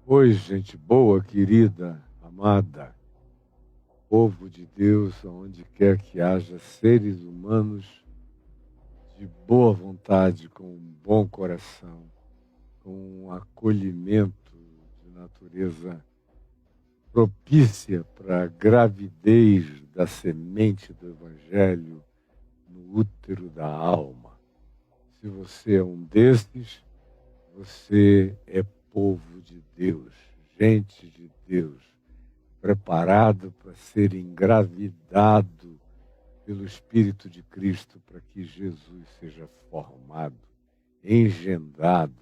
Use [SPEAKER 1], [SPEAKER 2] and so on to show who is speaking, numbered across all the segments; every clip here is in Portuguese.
[SPEAKER 1] Oi, gente boa, querida, amada, povo de Deus, onde quer que haja seres humanos de boa vontade, com um bom coração, com um acolhimento de natureza propícia para a gravidez da semente do Evangelho no útero da alma. Se você é um desses, você é povo de Deus, gente de Deus, preparado para ser engravidado pelo Espírito de Cristo, para que Jesus seja formado, engendrado,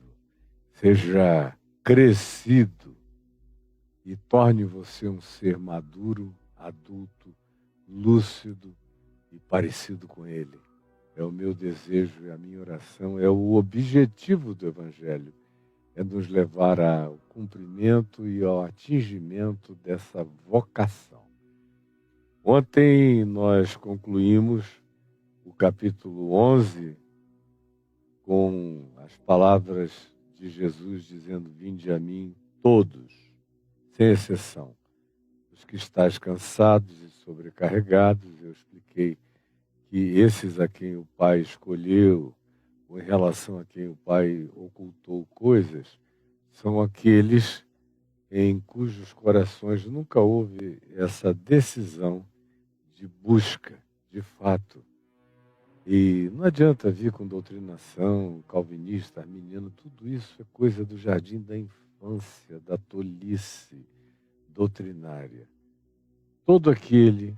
[SPEAKER 1] seja crescido e torne você um ser maduro, adulto, lúcido e parecido com Ele. É o meu desejo, é a minha oração, é o objetivo do Evangelho. É nos levar ao cumprimento e ao atingimento dessa vocação. Ontem nós concluímos o capítulo 11 com as palavras de Jesus dizendo: vinde a mim todos, sem exceção, os que estáis cansados e sobrecarregados. Eu expliquei que esses a quem o Pai escolheu, ou em relação a quem o Pai ocultou coisas, são aqueles em cujos corações nunca houve essa decisão de busca, de fato. E não adianta vir com doutrinação calvinista, arminiana, tudo isso é coisa do jardim da infância, da tolice doutrinária. Todo aquele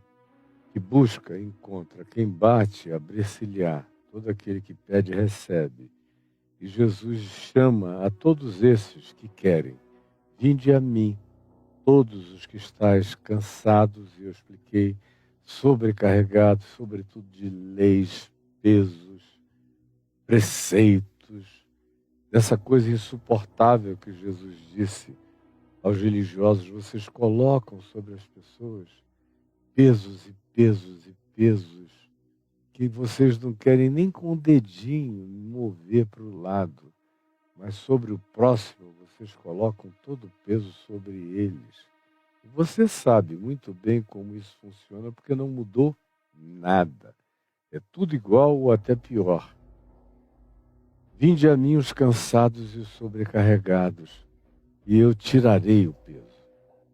[SPEAKER 1] que busca, encontra. Quem bate, abre-se-lhe-á. Todo aquele que pede, recebe. E Jesus chama a todos esses que querem: vinde a mim, todos os que estáis cansados, e eu expliquei, sobrecarregados, sobretudo de leis, pesos, preceitos, dessa coisa insuportável que Jesus disse aos religiosos: vocês colocam sobre as pessoas pesos e pesos e pesos que vocês não querem nem com o dedinho mover para o lado, mas sobre o próximo vocês colocam todo o peso sobre eles. E você sabe muito bem como isso funciona, porque não mudou nada. É tudo igual ou até pior. Vinde a mim os cansados e os sobrecarregados, e eu tirarei o peso,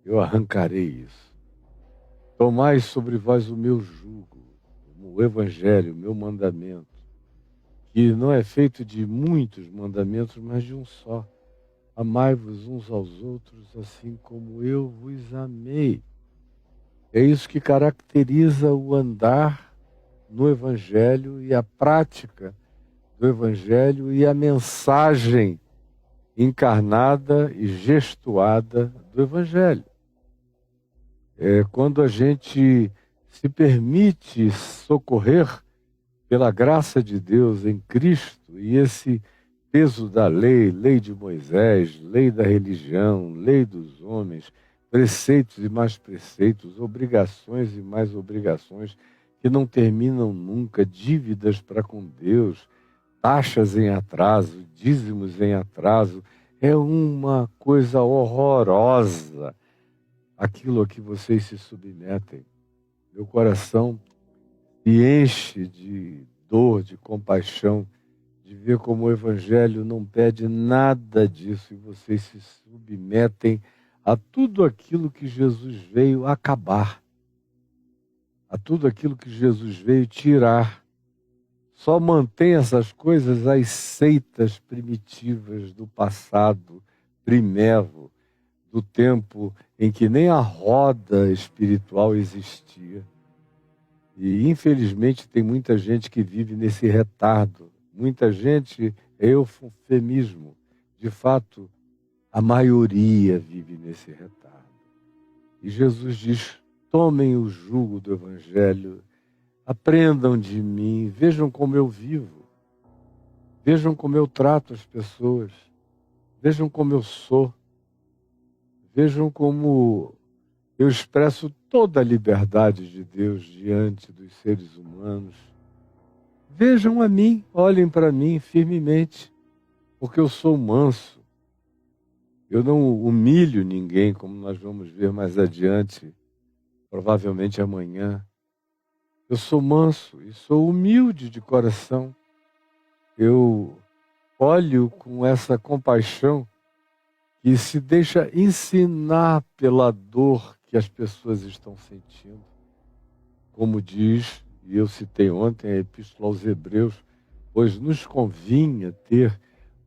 [SPEAKER 1] eu arrancarei isso. Tomai sobre vós o meu jugo, o Evangelho, o meu mandamento, que não é feito de muitos mandamentos, mas de um só. Amai-vos uns aos outros, assim como eu vos amei. É isso que caracteriza o andar no Evangelho e a prática do Evangelho e a mensagem encarnada e gestuada do Evangelho. É quando a gente se permite socorrer pela graça de Deus em Cristo, e esse peso da lei, lei de Moisés, lei da religião, lei dos homens, preceitos e mais preceitos, obrigações e mais obrigações que não terminam nunca, dívidas para com Deus, taxas em atraso, dízimos em atraso, é uma coisa horrorosa aquilo a que vocês se submetem. Meu coração se enche de dor, de compaixão, de ver como o Evangelho não pede nada disso e vocês se submetem a tudo aquilo que Jesus veio acabar, a tudo aquilo que Jesus veio tirar. Só mantém essas coisas as seitas primitivas do passado, primevo, do tempo em que nem a roda espiritual existia. E, infelizmente, tem muita gente que vive nesse retardo. Muita gente é eufemismo. De fato, a maioria vive nesse retardo. E Jesus diz: tomem o jugo do Evangelho, aprendam de mim, vejam como eu vivo, vejam como eu trato as pessoas, vejam como eu sou, vejam como eu expresso toda a liberdade de Deus diante dos seres humanos. Vejam a mim, olhem para mim firmemente, porque eu sou manso, Eu não humilho ninguém, como nós vamos ver mais adiante, provavelmente amanhã. Eu sou manso e sou humilde de coração. Eu olho com essa compaixão que se deixa ensinar pela dor que as pessoas estão sentindo. Como diz, e eu citei ontem a Epístola aos Hebreus, pois nos convinha ter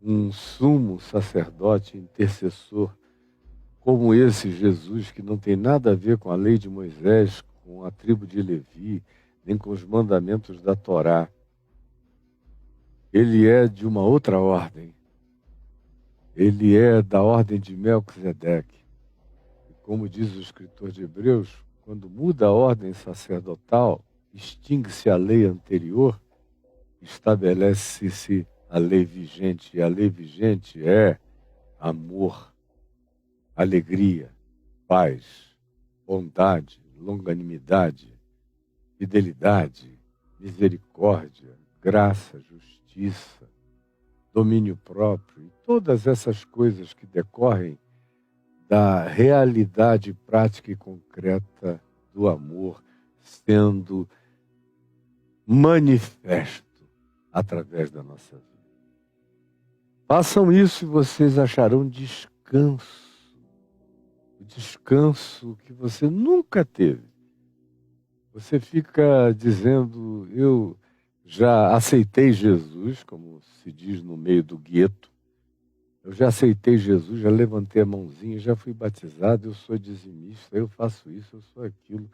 [SPEAKER 1] um sumo sacerdote intercessor como esse Jesus, que não tem nada a ver com a lei de Moisés, com a tribo de Levi, nem com os mandamentos da Torá. Ele é de uma outra ordem. Ele é da ordem de Melquisedeque. E como diz o escritor de Hebreus, quando muda a ordem sacerdotal, extingue-se a lei anterior, estabelece-se a lei vigente. E a lei vigente é amor, alegria, paz, bondade, longanimidade, fidelidade, misericórdia, graça, justiça, domínio próprio, e todas essas coisas que decorrem da realidade prática e concreta do amor sendo manifesto através da nossa vida. Façam isso e vocês acharão descanso. O descanso que você nunca teve. Você fica dizendo, eu já aceitei Jesus, como se diz no meio do gueto. Eu já aceitei Jesus, já levantei a mãozinha, já fui batizado, eu sou dizimista, eu faço isso, eu sou aquilo.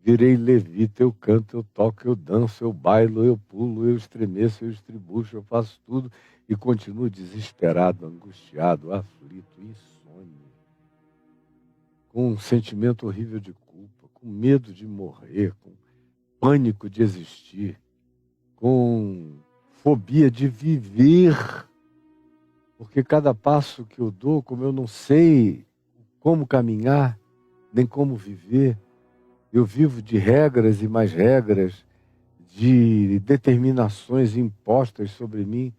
[SPEAKER 1] Virei levita, eu canto, eu toco, eu danço, eu bailo, eu pulo, eu estremeço, eu estribucho, eu faço tudo e continuo desesperado, angustiado, aflito, insônia, com um sentimento horrível de culpa, com medo de morrer, com pânico de existir, com fobia de viver, porque cada passo que eu dou, como eu não sei como caminhar, nem como viver, eu vivo de regras e mais regras, de determinações impostas sobre mim,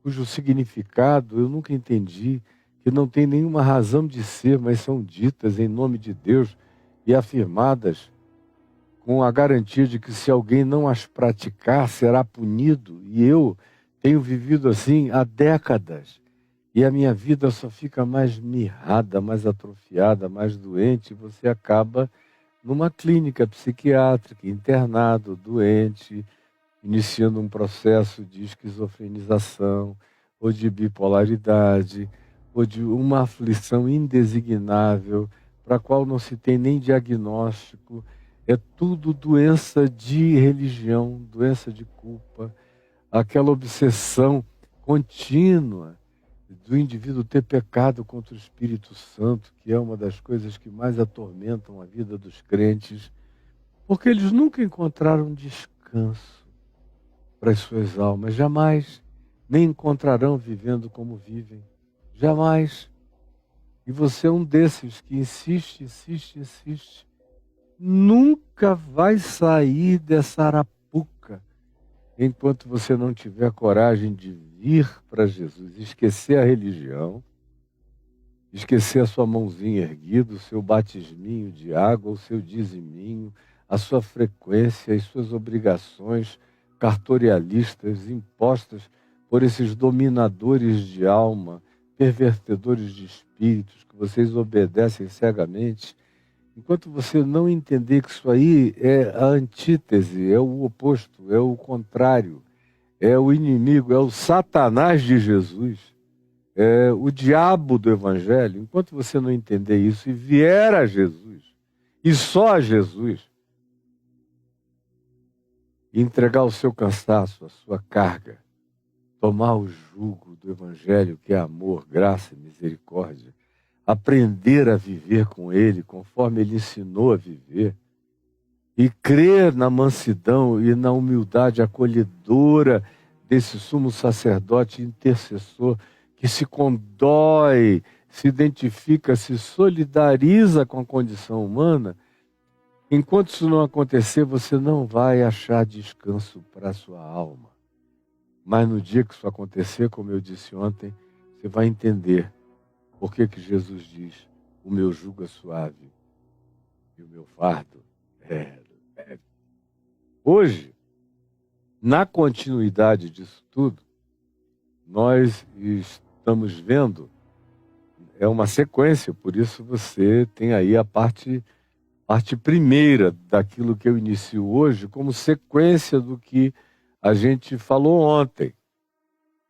[SPEAKER 1] cujo significado eu nunca entendi, que não tem nenhuma razão de ser, mas são ditas em nome de Deus e afirmadas com a garantia de que se alguém não as praticar, será punido. E eu tenho vivido assim há décadas. E a minha vida só fica mais mirrada, mais atrofiada, mais doente, e você acaba numa clínica psiquiátrica, internado, doente, iniciando um processo de esquizofrenização, ou de bipolaridade, ou de uma aflição indesignável, para a qual não se tem nem diagnóstico. É tudo doença de religião, doença de culpa, aquela obsessão contínua do indivíduo ter pecado contra o Espírito Santo, que é uma das coisas que mais atormentam a vida dos crentes, porque eles nunca encontraram descanso para as suas almas, jamais, nem encontrarão vivendo como vivem, jamais. E você é um desses que insiste, insiste, insiste, nunca vai sair dessa arapuca enquanto você não tiver coragem de vir para Jesus, esquecer a religião, esquecer a sua mãozinha erguida, o seu batisminho de água, o seu diziminho, a sua frequência, as suas obrigações cartorialistas impostas por esses dominadores de alma, pervertedores de espíritos, que vocês obedecem cegamente. Enquanto você não entender que isso aí é a antítese, é o oposto, é o contrário, é o inimigo, é o Satanás de Jesus, é o diabo do Evangelho, enquanto você não entender isso e vier a Jesus, e só a Jesus, e entregar o seu cansaço, a sua carga, tomar o jugo do Evangelho, que é amor, graça e misericórdia, aprender a viver com Ele, conforme Ele ensinou a viver, e crer na mansidão e na humildade acolhedora desse sumo sacerdote intercessor, que se condói, se identifica, se solidariza com a condição humana. Enquanto isso não acontecer, você não vai achar descanso para a sua alma. Mas no dia que isso acontecer, como eu disse ontem, você vai entender Por que que Jesus diz, o meu jugo é suave e o meu fardo é leve? Hoje, na continuidade disso tudo, nós estamos vendo, é uma sequência, por isso você tem aí a parte primeira daquilo que eu inicio hoje como sequência do que a gente falou ontem.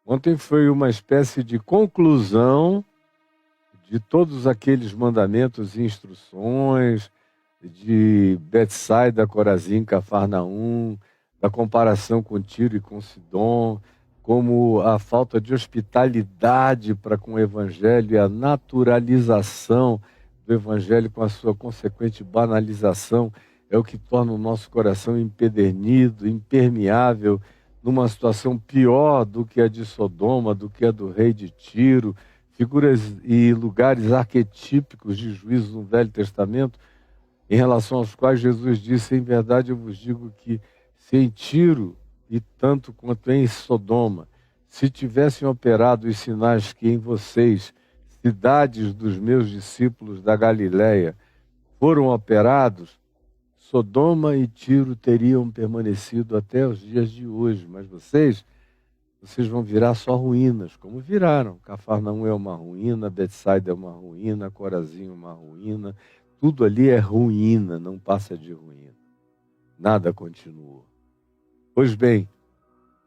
[SPEAKER 1] Ontem foi uma espécie de conclusão de todos aqueles mandamentos e instruções de Betsaida, Corazim, Cafarnaum, da comparação com Tiro e com Sidom, como a falta de hospitalidade para com o Evangelho e a naturalização do Evangelho com a sua consequente banalização é o que torna o nosso coração empedernido, impermeável, numa situação pior do que a de Sodoma, do que a do rei de Tiro, figuras e lugares arquetípicos de juízo no Velho Testamento, em relação aos quais Jesus disse, em verdade eu vos digo que se em Tiro e tanto quanto em Sodoma, se tivessem operado os sinais que em vocês, cidades dos meus discípulos da Galileia, foram operados, Sodoma e Tiro teriam permanecido até os dias de hoje, mas vocês vão virar só ruínas, como viraram. Cafarnaum é uma ruína, Betsaida é uma ruína, Corazim é uma ruína, tudo ali é ruína, não passa de ruína. Nada continuou. Pois bem,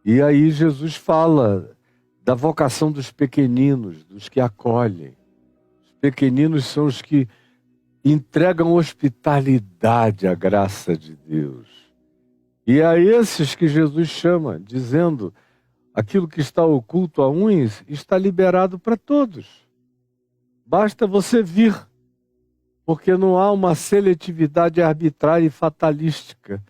[SPEAKER 1] e aí Jesus fala da vocação dos pequeninos, dos que acolhem. Os pequeninos são os que entregam hospitalidade à graça de Deus. E a esses que Jesus chama, dizendo, aquilo que está oculto a uns está liberado para todos. Basta você vir, porque não há uma seletividade arbitrária e fatalística,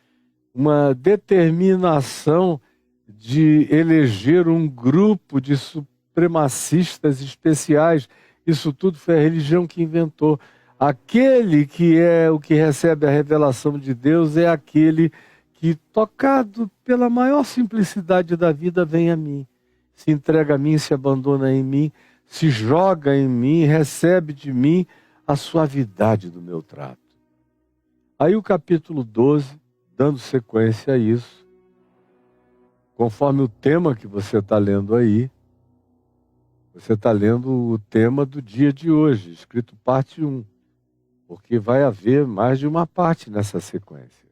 [SPEAKER 1] uma determinação de eleger um grupo de supremacistas especiais. Isso tudo foi a religião que inventou. Aquele que é o que recebe a revelação de Deus é aquele que, tocado pela maior simplicidade da vida, vem a mim, se entrega a mim, se abandona em mim, se joga em mim, recebe de mim a suavidade do meu trato. Aí o capítulo 12, dando sequência a isso, conforme o tema que você está lendo aí, você está lendo o tema do dia de hoje, escrito parte 1, porque vai haver mais de uma parte nessa sequência.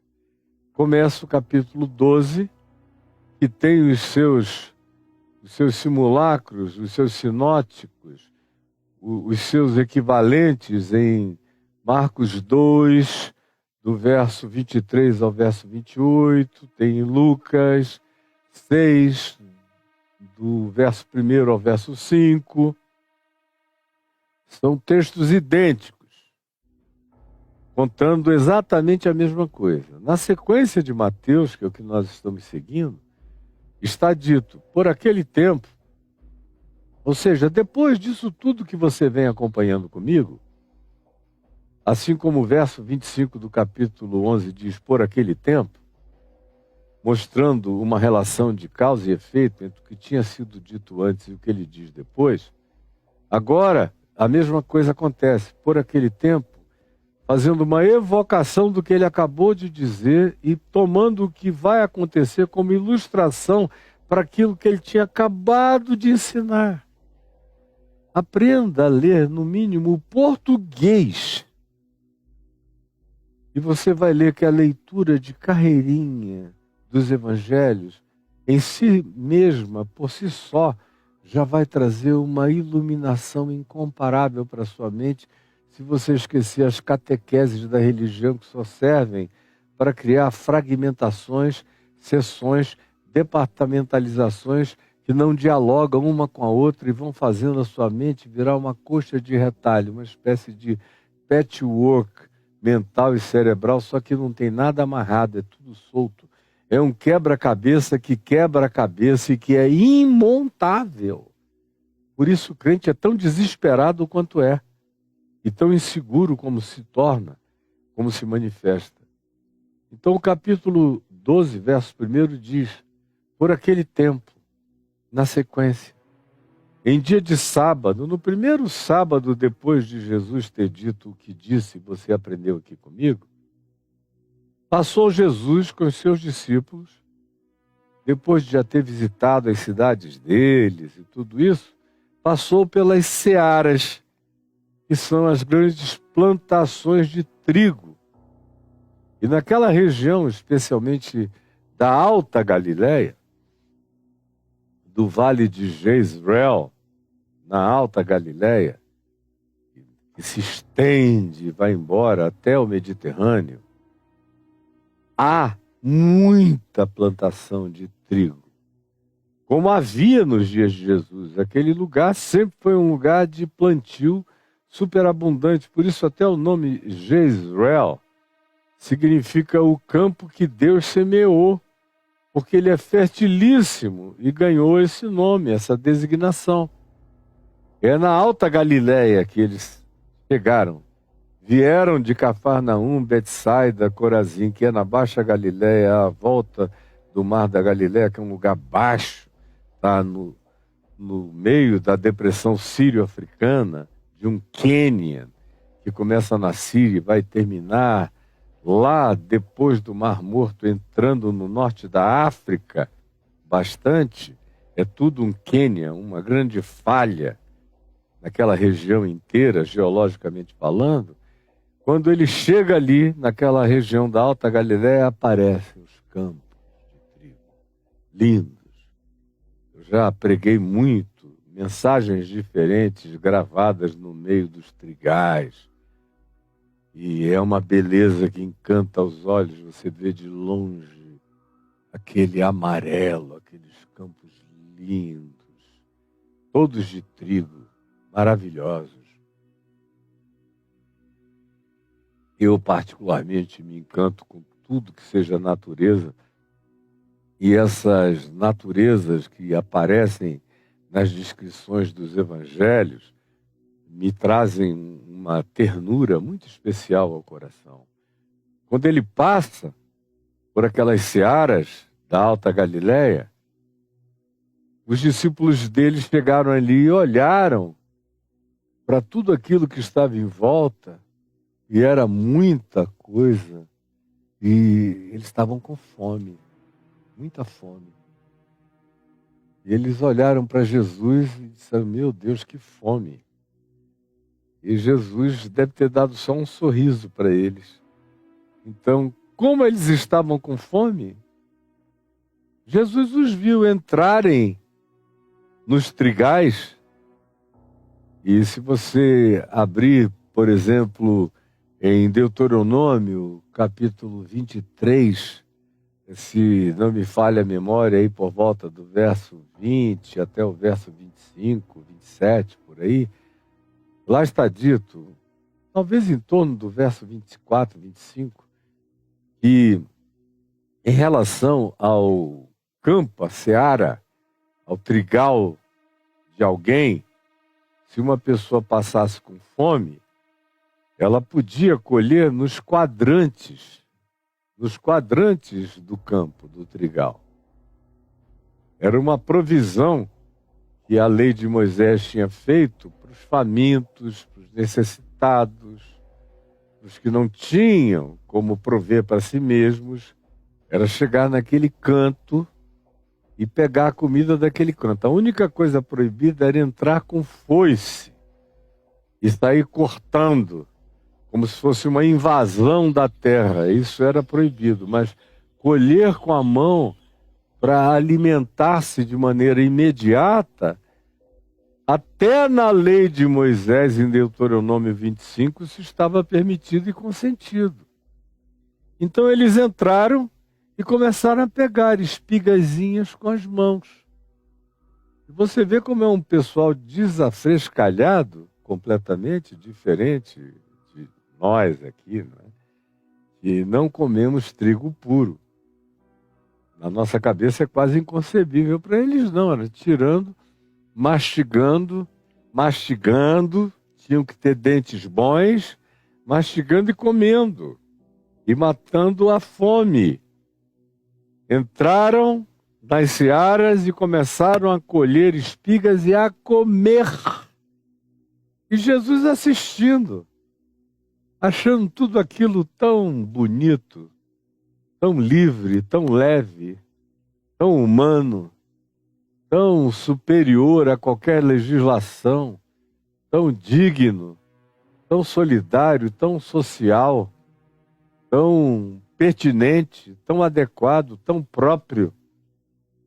[SPEAKER 1] Começa o capítulo 12, que tem os seus simulacros, os seus sinóticos, os seus equivalentes em Marcos 2, do verso 23 ao verso 28, tem em Lucas 6, do verso 1 ao verso 5. São textos idênticos, contando exatamente a mesma coisa. Na sequência de Mateus, que é o que nós estamos seguindo, está dito, por aquele tempo, ou seja, depois disso tudo que você vem acompanhando comigo, assim como o verso 25 do capítulo 11 diz, por aquele tempo, mostrando uma relação de causa e efeito entre o que tinha sido dito antes e o que ele diz depois, agora a mesma coisa acontece, por aquele tempo, fazendo uma evocação do que ele acabou de dizer e tomando o que vai acontecer como ilustração para aquilo que ele tinha acabado de ensinar. Aprenda a ler, no mínimo, o português. E você vai ler que a leitura de carreirinha dos evangelhos, em si mesma, por si só, já vai trazer uma iluminação incomparável para a sua mente, se você esquecer as catequeses da religião que só servem para criar fragmentações, seções, departamentalizações que não dialogam uma com a outra e vão fazendo a sua mente virar uma coxa de retalho, uma espécie de patchwork mental e cerebral, só que não tem nada amarrado, é tudo solto. É um quebra-cabeça que quebra a cabeça e que é imontável. Por isso o crente é tão desesperado quanto é. E tão inseguro como se torna, como se manifesta. Então o capítulo 12, verso 1 diz, por aquele tempo, na sequência, em dia de sábado, no primeiro sábado depois de Jesus ter dito o que disse, você aprendeu aqui comigo, passou Jesus com os seus discípulos, depois de já ter visitado as cidades deles e tudo isso, passou pelas searas, que são as grandes plantações de trigo. E naquela região, especialmente da Alta Galileia, do Vale de Jezreel, na Alta Galileia, que se estende e vai embora até o Mediterrâneo, há muita plantação de trigo. Como havia nos dias de Jesus, aquele lugar sempre foi um lugar de plantio superabundante. Por isso até o nome Jezreel significa o campo que Deus semeou, porque ele é fertilíssimo e ganhou esse nome, essa designação. É na Alta Galileia que eles chegaram. Vieram de Cafarnaum, Betsaida, Corazim, que é na Baixa Galileia, à volta do Mar da Galileia, que é um lugar baixo, está no meio da depressão sírio-africana, de um Quênia, que começa na Síria e vai terminar lá depois do Mar Morto, entrando no norte da África, bastante. É tudo um Quênia, uma grande falha naquela região inteira, geologicamente falando. Quando ele chega ali, naquela região da Alta Galileia, aparecem os campos de trigo, lindos. Eu já preguei muito, mensagens diferentes gravadas no meio dos trigais. E é uma beleza que encanta os olhos, você vê de longe aquele amarelo, aqueles campos lindos, todos de trigo, maravilhosos. Eu particularmente me encanto com tudo que seja natureza, e essas naturezas que aparecem nas descrições dos evangelhos me trazem uma ternura muito especial ao coração. Quando ele passa por aquelas searas da Alta Galileia, os discípulos dele chegaram ali e olharam para tudo aquilo que estava em volta, e era muita coisa, e eles estavam com fome, muita fome. E eles olharam para Jesus e disseram: meu Deus, que fome! E Jesus deve ter dado só um sorriso para eles. Então, como eles estavam com fome, Jesus os viu entrarem nos trigais. E se você abrir, por exemplo, em Deuteronômio, capítulo 23, se não me falha a memória, aí por volta do verso 20 até o verso 25, 27, por aí, lá está dito, talvez em torno do verso 24, 25, que em relação ao campo, a seara, ao trigal de alguém, se uma pessoa passasse com fome, ela podia colher nos quadrantes do campo, do trigal. Era uma provisão que a lei de Moisés tinha feito para os famintos, para os necessitados, para os que não tinham como prover para si mesmos. Era chegar naquele canto e pegar a comida daquele canto. A única coisa proibida era entrar com foice e sair cortando, como se fosse uma invasão da terra. Isso era proibido, mas colher com a mão para alimentar-se de maneira imediata, até na lei de Moisés, em Deuteronômio 25, isso estava permitido e consentido. Então eles entraram e começaram a pegar espigazinhas com as mãos. E você vê como é um pessoal desafrescalhado, completamente diferente de nós aqui, não é? E não comemos trigo puro. Na nossa cabeça é quase inconcebível. Para eles não, era tirando, mastigando, tinham que ter dentes bons, mastigando e comendo, e matando a fome. Entraram das searas e começaram a colher espigas e a comer. E Jesus assistindo, achando tudo aquilo tão bonito, tão livre, tão leve, tão humano, tão superior a qualquer legislação, tão digno, tão solidário, tão social, tão pertinente, tão adequado, tão próprio,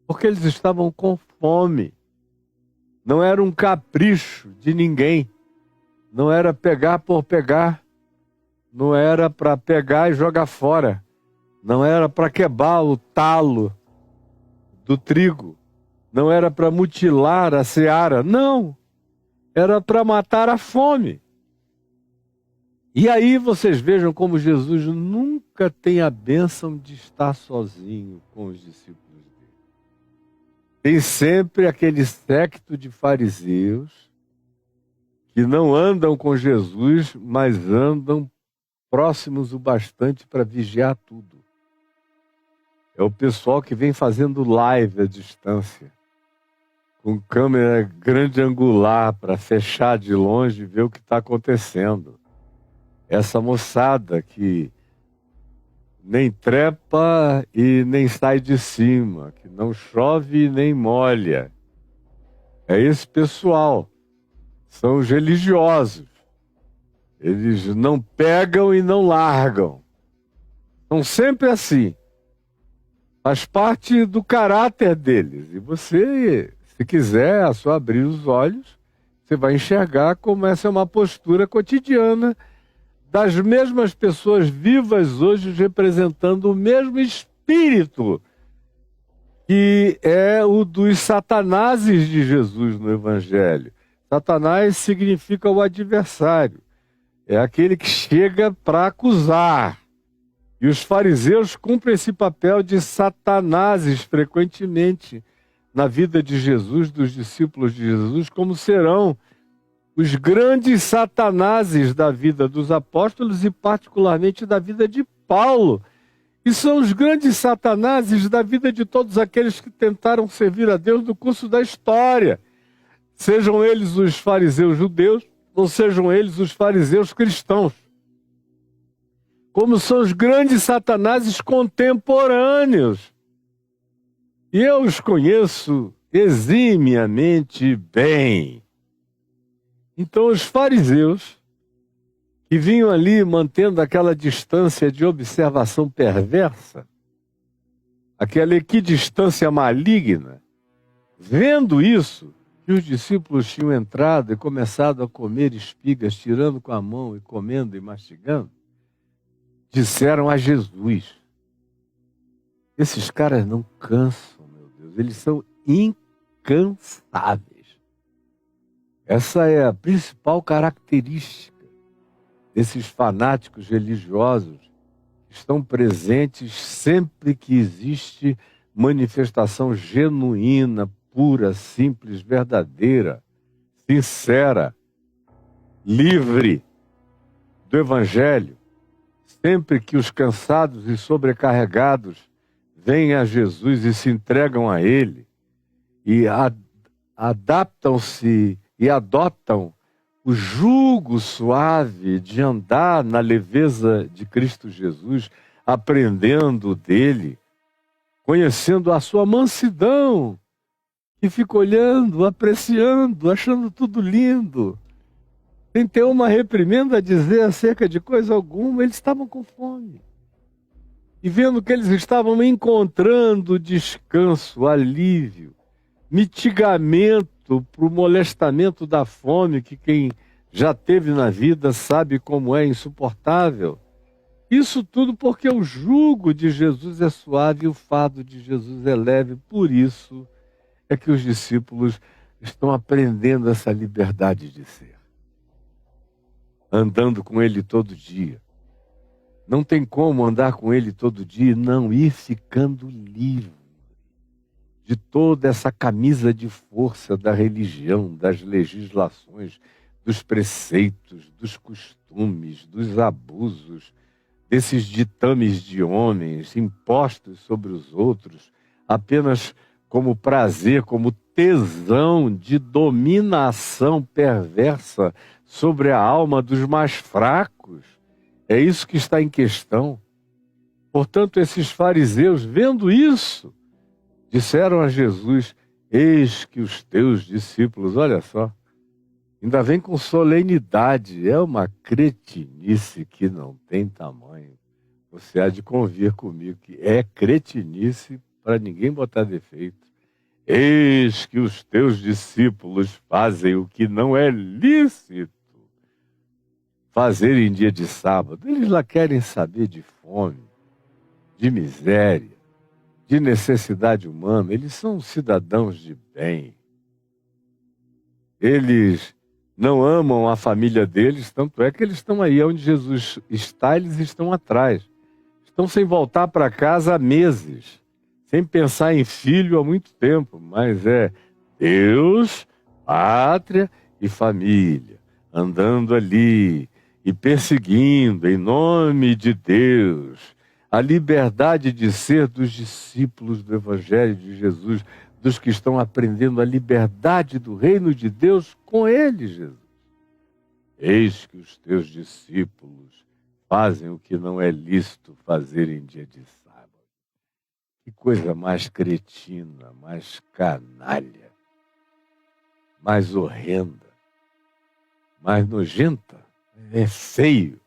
[SPEAKER 1] porque eles estavam com fome. Não era um capricho de ninguém, não era pegar por pegar, não era para pegar e jogar fora, não era para quebrar o talo do trigo, não era para mutilar a seara, não, era para matar a fome. E aí vocês vejam como Jesus nunca tem a bênção de estar sozinho com os discípulos dele. Tem sempre aquele séquito de fariseus que não andam com Jesus, mas andam próximos o bastante para vigiar tudo. É o pessoal que vem fazendo live à distância, com câmera grande angular para fechar de longe e ver o que está acontecendo. Essa moçada que nem trepa e nem sai de cima, que não chove nem molha. É esse pessoal. São os religiosos. Eles não pegam e não largam. São sempre assim. Faz parte do caráter deles. E você, se quiser, é só abrir os olhos, você vai enxergar como essa é uma postura cotidiana das mesmas pessoas vivas hoje representando o mesmo espírito que é o dos satanases de Jesus no Evangelho. Satanás significa o adversário. É aquele que chega para acusar. E os fariseus cumprem esse papel de satanases frequentemente na vida de Jesus, dos discípulos de Jesus, como serão os grandes satanases da vida dos apóstolos e particularmente da vida de Paulo. E são os grandes satanases da vida de todos aqueles que tentaram servir a Deus no curso da história. Sejam eles os fariseus judeus ou sejam eles os fariseus cristãos. Como são os grandes satanases contemporâneos. E eu os conheço eximiamente bem. Então os fariseus, que vinham ali mantendo aquela distância de observação perversa, aquela equidistância maligna, vendo isso, que os discípulos tinham entrado e começado a comer espigas, tirando com a mão e comendo e mastigando, disseram a Jesus: esses caras não cansam, meu Deus, eles são incansáveis. Essa é a principal característica desses fanáticos religiosos que estão presentes sempre que existe manifestação genuína, pura, simples, verdadeira, sincera, livre do Evangelho. Sempre que os cansados e sobrecarregados vêm a Jesus e se entregam a Ele e adaptam-se e adotam o jugo suave de andar na leveza de Cristo Jesus, aprendendo dele, conhecendo a sua mansidão, que fica olhando, apreciando, achando tudo lindo, sem ter uma reprimenda a dizer acerca de coisa alguma. Eles estavam com fome. E vendo que eles estavam encontrando descanso, alívio, mitigamento para o molestamento da fome, que quem já teve na vida sabe como é insuportável. Isso tudo porque o jugo de Jesus é suave e o fardo de Jesus é leve. Por isso é que os discípulos estão aprendendo essa liberdade de ser, andando com Ele todo dia. Não tem como andar com Ele todo dia e não ir ficando livre de toda essa camisa de força da religião, das legislações, dos preceitos, dos costumes, dos abusos, desses ditames de homens impostos sobre os outros, apenas como prazer, como tesão de dominação perversa sobre a alma dos mais fracos. É isso que está em questão. Portanto, esses fariseus, vendo isso, disseram a Jesus: eis que os teus discípulos, olha só, ainda vem com solenidade, é uma cretinice que não tem tamanho. Você há de convir comigo que é cretinice para ninguém botar defeito. Eis que os teus discípulos fazem o que não é lícito fazer em dia de sábado. Eles lá querem saber de fome, de miséria, de necessidade humana. Eles são cidadãos de bem. Eles não amam a família deles, tanto é que eles estão aí onde Jesus está, eles estão atrás. Estão sem voltar para casa há meses, sem pensar em filho há muito tempo, mas é Deus, pátria e família, andando ali e perseguindo em nome de Deus a liberdade de ser dos discípulos do Evangelho de Jesus, dos que estão aprendendo a liberdade do reino de Deus com ele, Jesus. Eis que os teus discípulos fazem o que não é lícito fazer em dia de sábado. Que coisa mais cretina, mais canalha, mais horrenda, mais nojenta. É feio.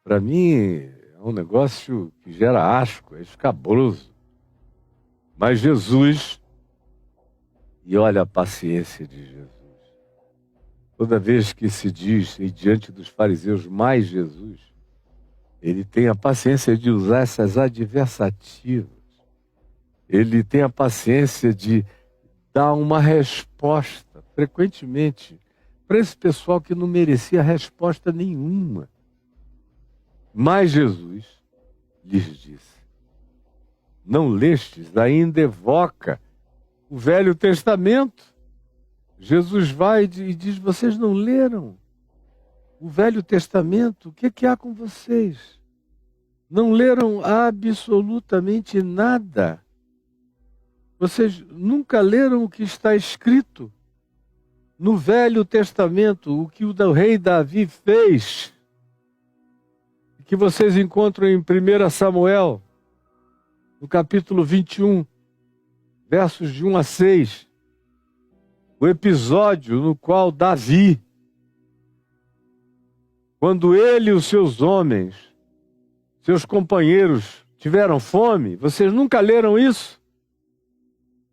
[SPEAKER 1] Para mim é um negócio que gera asco, é escabroso. Mas Jesus, e olha a paciência de Jesus. Toda vez que se diz, e diante dos fariseus, mais Jesus, ele tem a paciência de usar essas adversativas. Ele tem a paciência de dar uma resposta, frequentemente, para esse pessoal que não merecia resposta nenhuma. Mas Jesus lhes disse: não lestes, ainda evoca o Velho Testamento. Jesus vai e diz: vocês não leram o Velho Testamento? O que há com vocês? Não leram absolutamente nada. Vocês nunca leram o que está escrito no Velho Testamento, o que o rei Davi fez, que vocês encontram em 1 Samuel, no capítulo 21, versos de 1 a 6. O episódio no qual Davi, quando ele e os seus homens, seus companheiros, tiveram fome, vocês nunca leram isso?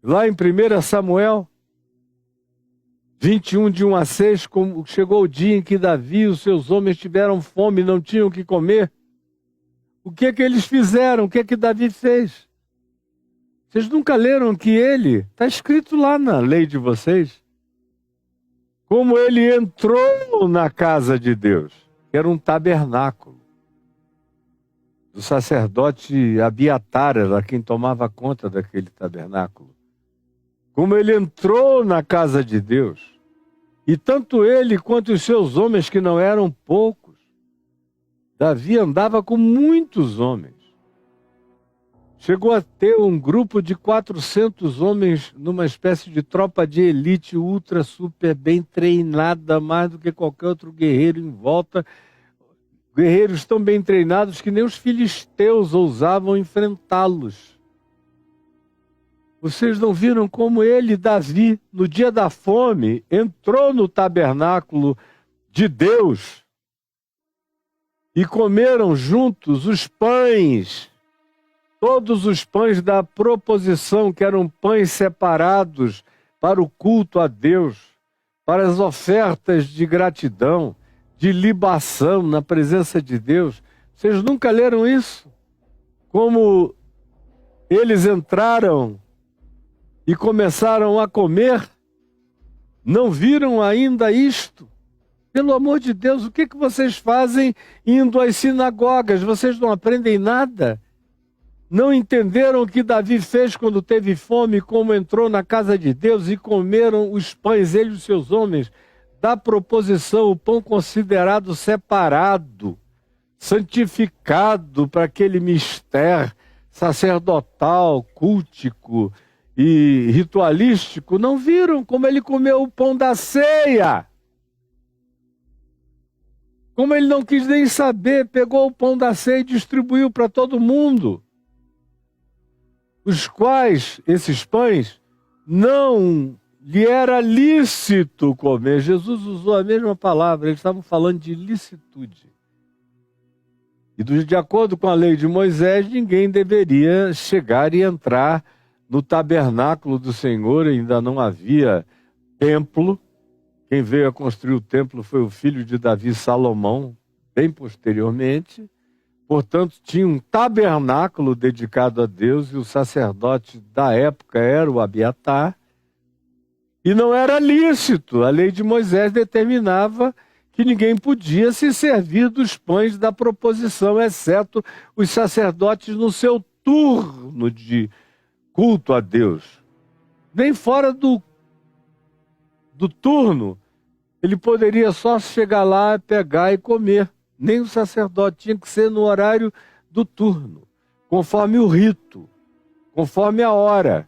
[SPEAKER 1] Lá em 1 Samuel 21, de 1 a 6, como chegou o dia em que Davi e os seus homens tiveram fome e não tinham o que comer. O que eles fizeram? O que Davi fez? Vocês nunca leram que ele, está escrito lá na lei de vocês, como ele entrou na casa de Deus, que era um tabernáculo. O sacerdote Abiatar era quem tomava conta daquele tabernáculo. Como ele entrou na casa de Deus, e tanto ele quanto os seus homens, que não eram poucos, Davi andava com muitos homens. Chegou a ter um grupo de 400 homens numa espécie de tropa de elite ultra, super bem treinada, mais do que qualquer outro guerreiro em volta. Guerreiros tão bem treinados que nem os filisteus ousavam enfrentá-los. Vocês não viram como ele, Davi, no dia da fome, entrou no tabernáculo de Deus e comeram juntos os pães, todos os pães da proposição, que eram pães separados para o culto a Deus, para as ofertas de gratidão, de libação na presença de Deus. Vocês nunca leram isso? Como eles entraram e começaram a comer? Não viram ainda isto? Pelo amor de Deus, o que vocês fazem indo às sinagogas? Vocês não aprendem nada? Não entenderam o que Davi fez quando teve fome, como entrou na casa de Deus e comeram os pães, ele e os seus homens, da proposição, o pão considerado separado, santificado para aquele mistério, sacerdotal, cultico e ritualístico, não viram como ele comeu o pão da ceia. Como ele não quis nem saber, pegou o pão da ceia e distribuiu para todo mundo. Os quais, esses pães, não lhe era lícito comer. Jesus usou a mesma palavra, eles estavam falando de licitude. E de acordo com a lei de Moisés, ninguém deveria chegar e entrar no tabernáculo do Senhor, ainda não havia templo. Quem veio a construir o templo foi o filho de Davi, Salomão, bem posteriormente. Portanto, tinha um tabernáculo dedicado a Deus e o sacerdote da época era o Abiatar. E não era lícito. A lei de Moisés determinava que ninguém podia se servir dos pães da proposição, exceto os sacerdotes no seu turno de culto a Deus. Nem fora do turno, ele poderia só chegar lá, pegar e comer. Nem o sacerdote, tinha que ser no horário do turno, conforme o rito, conforme a hora.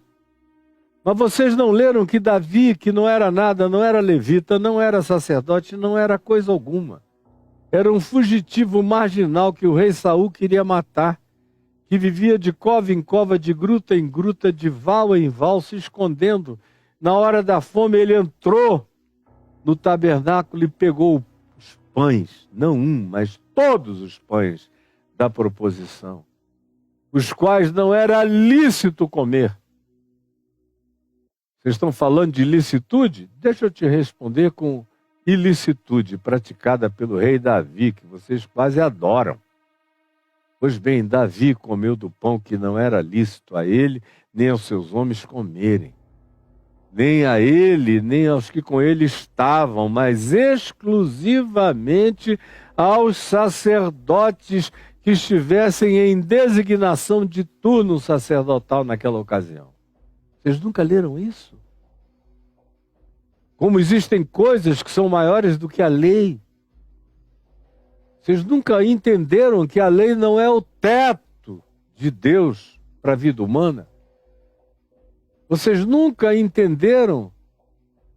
[SPEAKER 1] Mas vocês não leram que Davi, que não era nada, não era levita, não era sacerdote, não era coisa alguma. Era um fugitivo marginal que o rei Saul queria matar, que vivia de cova em cova, de gruta em gruta, de val em val, se escondendo. Na hora da fome ele entrou no tabernáculo e pegou os pães, não um, mas todos os pães da proposição, os quais não era lícito comer. Vocês estão falando de licitude? Deixa eu te responder com ilicitude praticada pelo rei Davi, que vocês quase adoram. Pois bem, Davi comeu do pão que não era lícito a ele, nem aos seus homens comerem. Nem a ele, nem aos que com ele estavam, mas exclusivamente aos sacerdotes que estivessem em designação de turno sacerdotal naquela ocasião. Vocês nunca leram isso? Como existem coisas que são maiores do que a lei. Vocês nunca entenderam que a lei não é o teto de Deus para a vida humana? Vocês nunca entenderam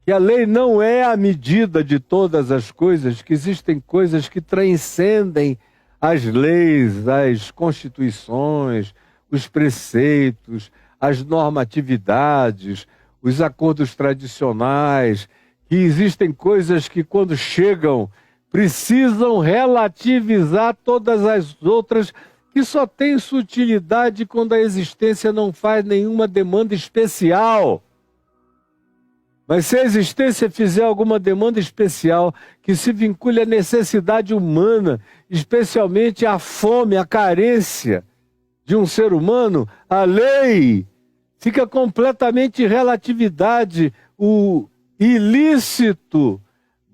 [SPEAKER 1] que a lei não é a medida de todas as coisas, que existem coisas que transcendem as leis, as constituições, os preceitos, as normatividades, os acordos tradicionais, que existem coisas que quando chegam precisam relativizar todas as outras, que só tem sutilidade quando a existência não faz nenhuma demanda especial. Mas se a existência fizer alguma demanda especial que se vincule à necessidade humana, especialmente à fome, à carência de um ser humano, a lei fica completamente em relatividade. O ilícito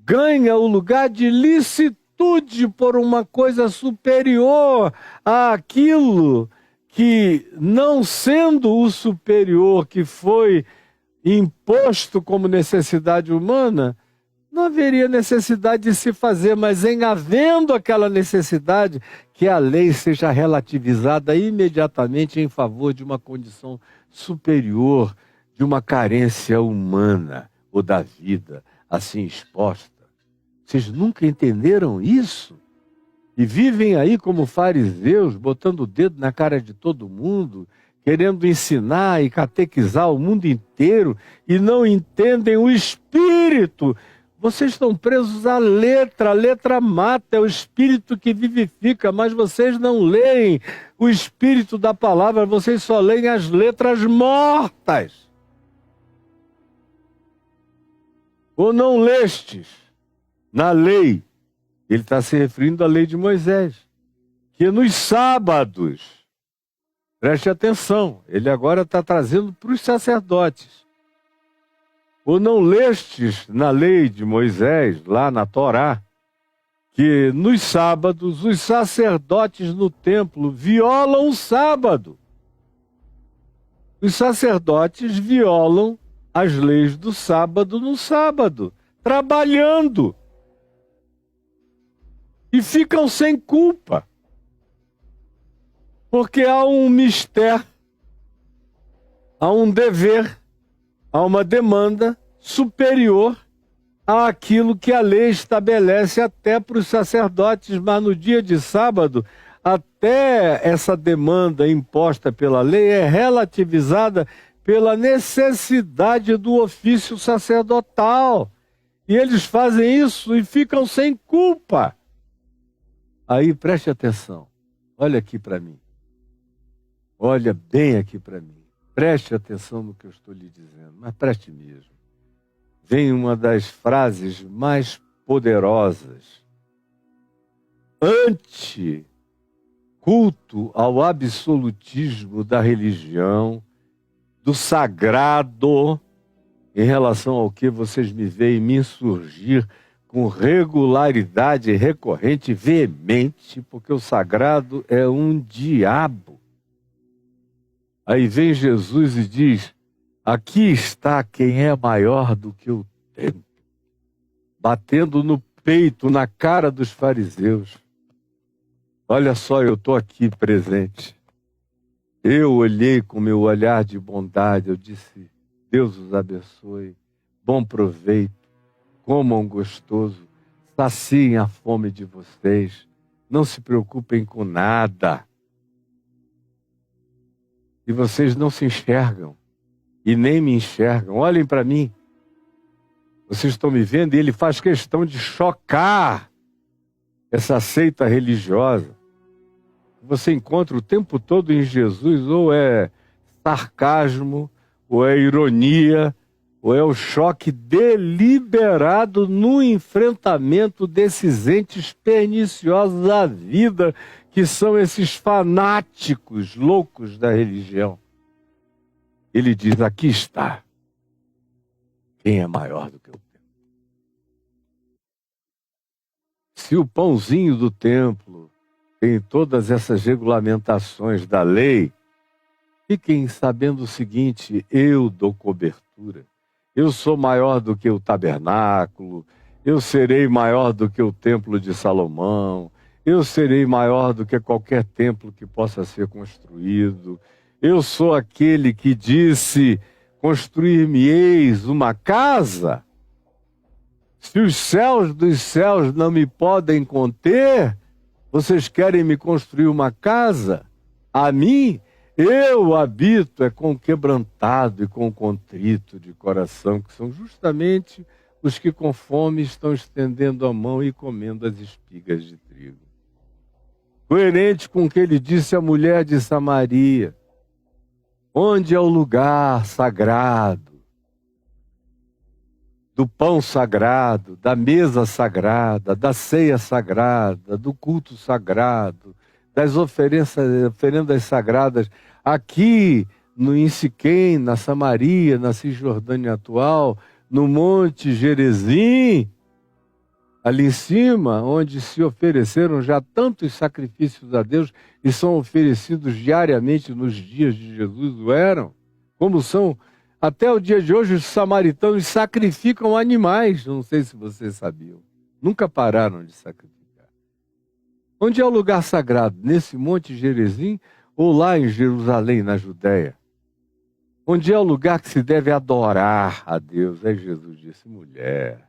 [SPEAKER 1] ganha o lugar de licitude por uma coisa superior àquilo que, não sendo o superior que foi imposto como necessidade humana, não haveria necessidade de se fazer, mas em havendo aquela necessidade, que a lei seja relativizada imediatamente em favor de uma condição superior, de uma carência humana ou da vida assim exposta. Vocês nunca entenderam isso? E vivem aí como fariseus, botando o dedo na cara de todo mundo, querendo ensinar e catequizar o mundo inteiro, e não entendem o espírito. Vocês estão presos à letra. A letra mata, é o espírito que vivifica, mas vocês não leem o espírito da palavra, vocês só leem as letras mortas. Ou não lestes na lei? Ele está se referindo à lei de Moisés, que nos sábados, preste atenção, ele agora está trazendo para os sacerdotes. Ou não lestes na lei de Moisés, lá na Torá, que nos sábados os sacerdotes no templo violam o sábado. Os sacerdotes violam as leis do sábado no sábado, trabalhando. E ficam sem culpa. Porque há um mistério, há um dever, há uma demanda superior àquilo que a lei estabelece até para os sacerdotes, mas no dia de sábado, até essa demanda imposta pela lei é relativizada pela necessidade do ofício sacerdotal. E eles fazem isso e ficam sem culpa. Aí preste atenção, olha aqui para mim. Olha bem aqui para mim. Preste atenção no que eu estou lhe dizendo, mas preste mesmo. Vem uma das frases mais poderosas. Anti-culto ao absolutismo da religião, do sagrado, em relação ao que vocês me veem me insurgir com regularidade recorrente e veemente, porque o sagrado é um diabo. Aí vem Jesus e diz: aqui está quem é maior do que o templo, batendo no peito, na cara dos fariseus. Olha só, eu estou aqui presente. Eu olhei com meu olhar de bondade, eu disse: Deus os abençoe, bom proveito, comam gostoso, saciem a fome de vocês, não se preocupem com nada. E vocês não se enxergam, e nem me enxergam. Olhem para mim. Vocês estão me vendo e ele faz questão de chocar essa seita religiosa. Você encontra o tempo todo em Jesus, ou é sarcasmo, ou é ironia, ou é o choque deliberado no enfrentamento desses entes perniciosos da vida, que são esses fanáticos loucos da religião. Ele diz: aqui está quem é maior do que o templo. Se o pãozinho do templo tem todas essas regulamentações da lei, fiquem sabendo o seguinte: eu dou cobertura. Eu sou maior do que o tabernáculo, eu serei maior do que o templo de Salomão, eu serei maior do que qualquer templo que possa ser construído. Eu sou aquele que disse: construir-me-eis uma casa. Se os céus dos céus não me podem conter, vocês querem me construir uma casa? A mim, eu habito com o quebrantado e com o contrito de coração, que são justamente os que com fome estão estendendo a mão e comendo as espigas de trigo. Coerente com o que ele disse à mulher de Samaria: onde é o lugar sagrado, do pão sagrado, da mesa sagrada, da ceia sagrada, do culto sagrado, das oferendas sagradas, aqui em Siquém, na Samaria, na Cisjordânia atual, no Monte Gerizim, ali em cima, onde se ofereceram já tantos sacrifícios a Deus e são oferecidos diariamente nos dias de Jesus, o eram, como são até o dia de hoje. Os samaritanos sacrificam animais, não sei se vocês sabiam, nunca pararam de sacrificar. Onde é o lugar sagrado? Nesse Monte Gerizim ou lá em Jerusalém, na Judéia? Onde é o lugar que se deve adorar a Deus? Aí Jesus disse: mulher,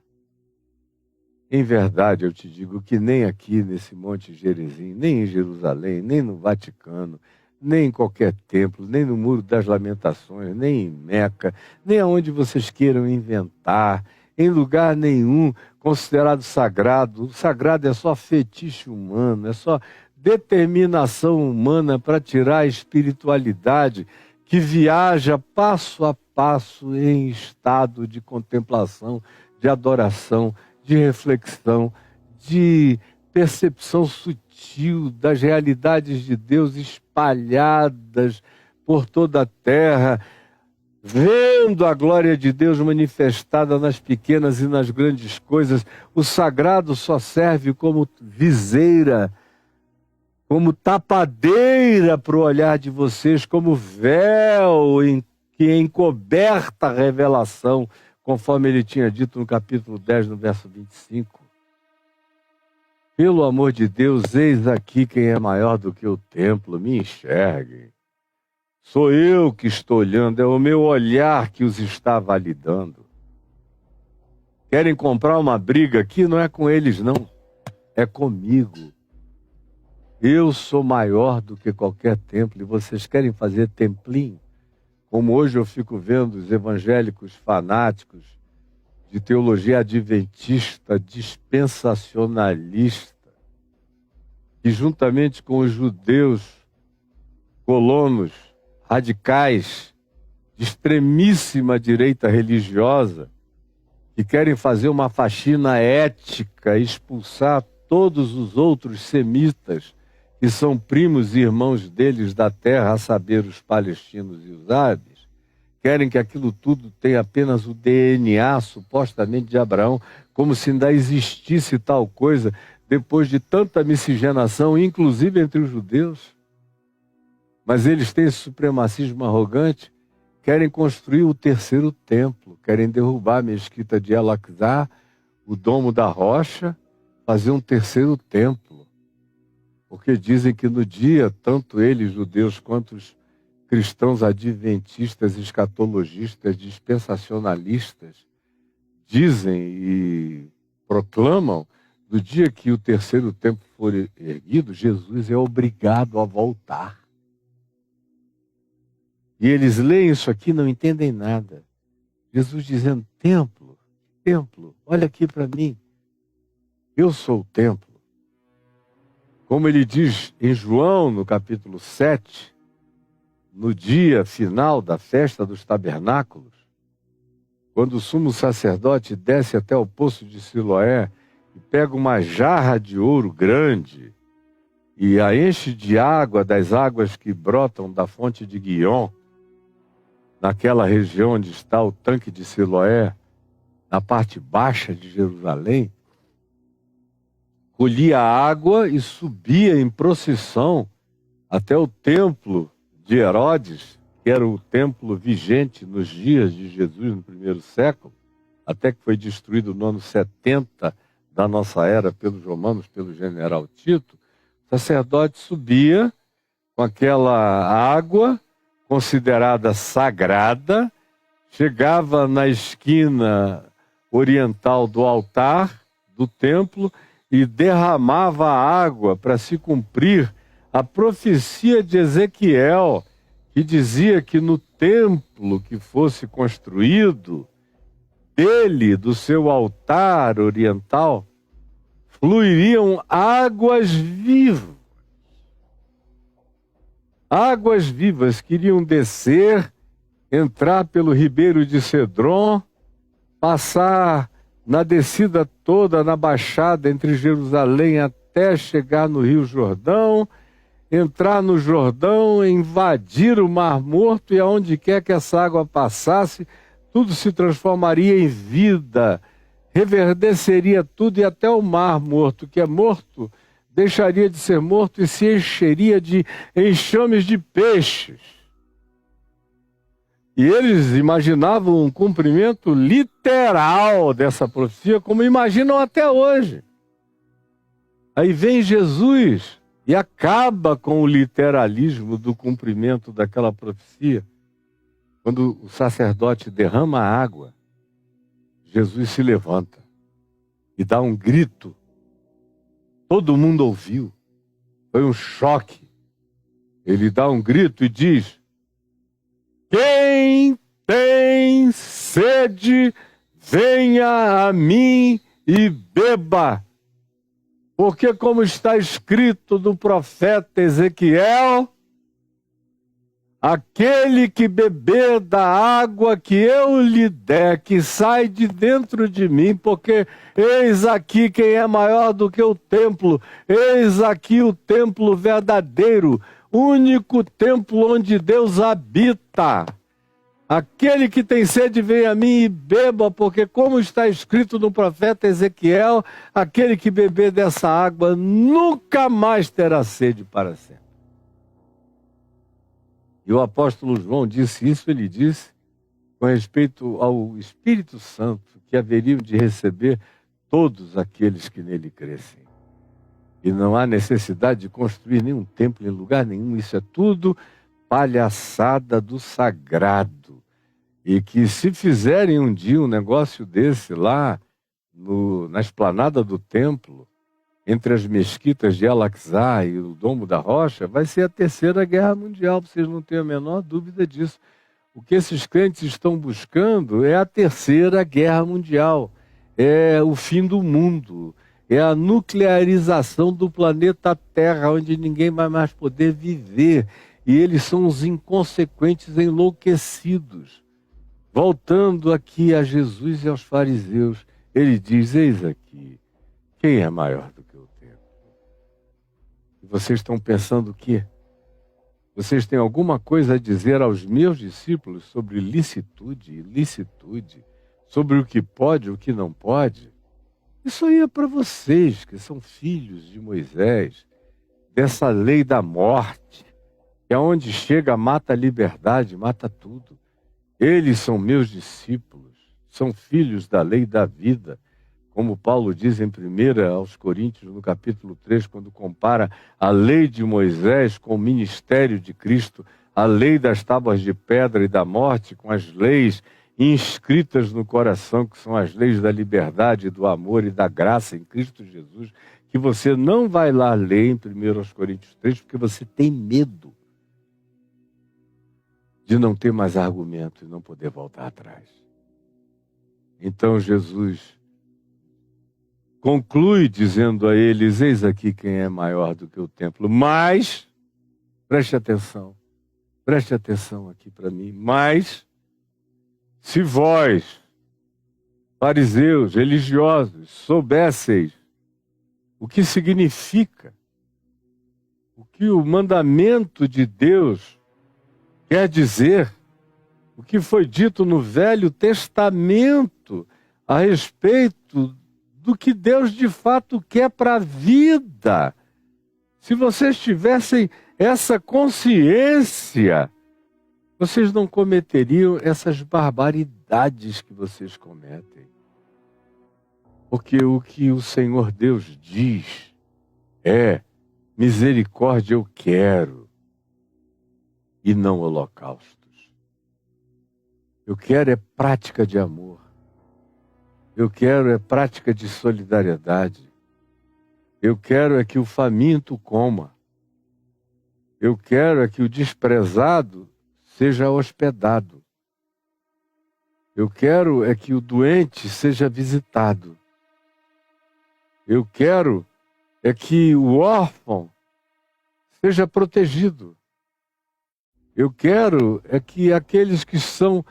[SPEAKER 1] em verdade eu te digo que nem aqui nesse Monte Gerizim, nem em Jerusalém, nem no Vaticano, nem em qualquer templo, nem no Muro das Lamentações, nem em Meca, nem aonde vocês queiram inventar, em lugar nenhum considerado sagrado. O sagrado é só fetiche humano, é só determinação humana para tirar a espiritualidade que viaja passo a passo em estado de contemplação, de adoração, de reflexão, de percepção sutil das realidades de Deus espalhadas por toda a terra, vendo a glória de Deus manifestada nas pequenas e nas grandes coisas. O sagrado só serve como viseira, como tapadeira para o olhar de vocês, como véu que encoberta a revelação, conforme ele tinha dito no capítulo 10, no verso 25. Pelo amor de Deus, eis aqui quem é maior do que o templo, me enxerguem. Sou eu que estou olhando, é o meu olhar que os está validando. Querem comprar uma briga aqui? Não é com eles, não. É comigo. Eu sou maior do que qualquer templo e vocês querem fazer templinho? Como hoje eu fico vendo os evangélicos fanáticos de teologia adventista, dispensacionalista, que juntamente com os judeus, colonos, radicais, de extremíssima direita religiosa, que querem fazer uma faxina ética, expulsar todos os outros semitas, que são primos e irmãos deles da terra, a saber, os palestinos e os árabes, querem que aquilo tudo tenha apenas o DNA, supostamente, de Abraão, como se ainda existisse tal coisa, depois de tanta miscigenação, inclusive entre os judeus. Mas eles têm esse supremacismo arrogante, querem construir o terceiro templo, querem derrubar a mesquita de Al-Aqsa, o Domo da Rocha, fazer um terceiro templo. Porque dizem que no dia, tanto eles, judeus, quanto os cristãos adventistas, escatologistas, dispensacionalistas, dizem e proclamam, no dia que o terceiro templo for erguido, Jesus é obrigado a voltar. E eles leem isso aqui e não entendem nada. Jesus dizendo, templo, olha aqui para mim. Eu sou o templo. Como ele diz em João, no capítulo 7, no dia final da festa dos tabernáculos, quando o sumo sacerdote desce até o poço de Siloé e pega uma jarra de ouro grande e a enche de água, das águas que brotam da fonte de Guiom, naquela região onde está o tanque de Siloé, na parte baixa de Jerusalém, colhia água e subia em procissão até o templo de Herodes, que era o templo vigente nos dias de Jesus no primeiro século, até que foi destruído no ano 70 da nossa era pelos romanos, pelo general Tito. O sacerdote subia com aquela água considerada sagrada, chegava na esquina oriental do altar do templo e derramava água para se cumprir a profecia de Ezequiel, que dizia que no templo que fosse construído, dele, do seu altar oriental, fluiriam águas vivas. Águas vivas que iriam descer, entrar pelo ribeiro de Cedron, passar na descida toda, na baixada entre Jerusalém até chegar no Rio Jordão, entrar no Jordão, invadir o Mar Morto e aonde quer que essa água passasse, tudo se transformaria em vida, reverdeceria tudo e até o Mar Morto, que é morto, deixaria de ser morto e se encheria de enxames de peixes. E eles imaginavam um cumprimento literal dessa profecia, como imaginam até hoje. Aí vem Jesus e acaba com o literalismo do cumprimento daquela profecia. Quando o sacerdote derrama a água, Jesus se levanta e dá um grito. Todo mundo ouviu. Foi um choque. Ele dá um grito e diz: quem tem sede, venha a mim e beba. Porque como está escrito no profeta Ezequiel, aquele que beber da água que eu lhe der, que sai de dentro de mim, porque eis aqui quem é maior do que o templo, eis aqui o templo verdadeiro, único templo onde Deus habita. Aquele que tem sede, venha a mim e beba, porque como está escrito no profeta Ezequiel, aquele que beber dessa água nunca mais terá sede para sempre. E o apóstolo João disse isso, ele disse com respeito ao Espírito Santo, que haveriam de receber todos aqueles que nele crescem. E não há necessidade de construir nenhum templo em lugar nenhum. Isso é tudo palhaçada do sagrado. E que se fizerem um dia um negócio desse lá na esplanada do templo, entre as mesquitas de Al-Aqsa e o Domo da Rocha, vai ser a Terceira Guerra Mundial. Vocês não têm a menor dúvida disso. O que esses crentes estão buscando é a Terceira Guerra Mundial. É o fim do mundo. É a nuclearização do planeta Terra, onde ninguém vai mais poder viver. E eles são os inconsequentes enlouquecidos. Voltando aqui a Jesus e aos fariseus, ele diz, eis aqui, quem é maior do que o templo? E vocês estão pensando o quê? Vocês têm alguma coisa a dizer aos meus discípulos sobre licitude e ilicitude, sobre o que pode e o que não pode? Isso aí é para vocês, que são filhos de Moisés, dessa lei da morte, que aonde chega mata a liberdade, mata tudo. Eles são meus discípulos, são filhos da lei da vida, como Paulo diz em 1 aos Coríntios, no capítulo 3, quando compara a lei de Moisés com o ministério de Cristo, a lei das tábuas de pedra e da morte, com as leis inscritas no coração, que são as leis da liberdade, do amor e da graça em Cristo Jesus, que você não vai lá ler em 1 aos Coríntios 3, porque você tem medo de não ter mais argumento e não poder voltar atrás. Então Jesus conclui dizendo a eles, eis aqui quem é maior do que o templo. Mas, preste atenção aqui para mim, mas se vós, fariseus, religiosos, soubesseis o que significa, o que o mandamento de Deus quer dizer, o que foi dito no Velho Testamento a respeito do que Deus de fato quer para a vida. Se vocês tivessem essa consciência, vocês não cometeriam essas barbaridades que vocês cometem. Porque o que o Senhor Deus diz é, misericórdia eu quero, e não holocaustos. Eu quero é prática de amor. Eu quero é prática de solidariedade. Eu quero é que o faminto coma. Eu quero é que o desprezado seja hospedado. Eu quero é que o doente seja visitado. Eu quero é que o órfão seja protegido. Eu quero é que aqueles que são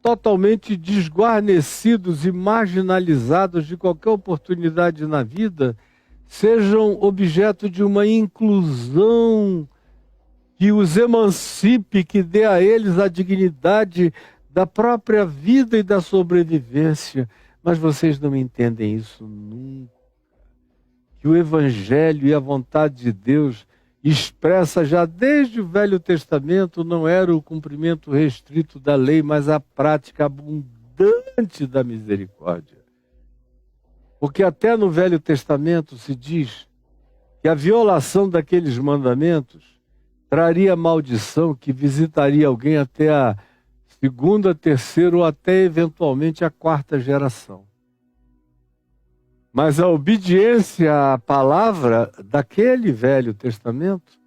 [SPEAKER 1] totalmente desguarnecidos e marginalizados de qualquer oportunidade na vida sejam objeto de uma inclusão que os emancipe, que dê a eles a dignidade da própria vida e da sobrevivência. Mas vocês não entendem isso nunca. Que o Evangelho e a vontade de Deus expressa já desde o Velho Testamento não era o cumprimento restrito da lei, mas a prática abundante da misericórdia. Porque até no Velho Testamento se diz que a violação daqueles mandamentos traria maldição que visitaria alguém até a segunda, terceira ou até eventualmente a quarta geração. Mas a obediência à palavra daquele Velho Testamento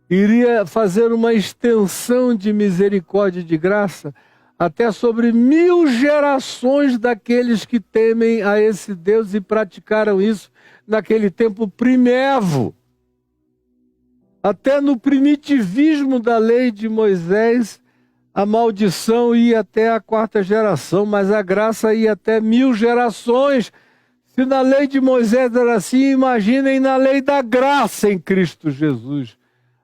[SPEAKER 1] iria fazer uma extensão de misericórdia e de graça até sobre 1000 gerações daqueles que temem a esse Deus e praticaram isso naquele tempo primevo. Até no primitivismo da lei de Moisés, a maldição ia até a quarta geração, mas a graça ia até 1000 gerações. Se na lei de Moisés era assim, imaginem na lei da graça em Cristo Jesus,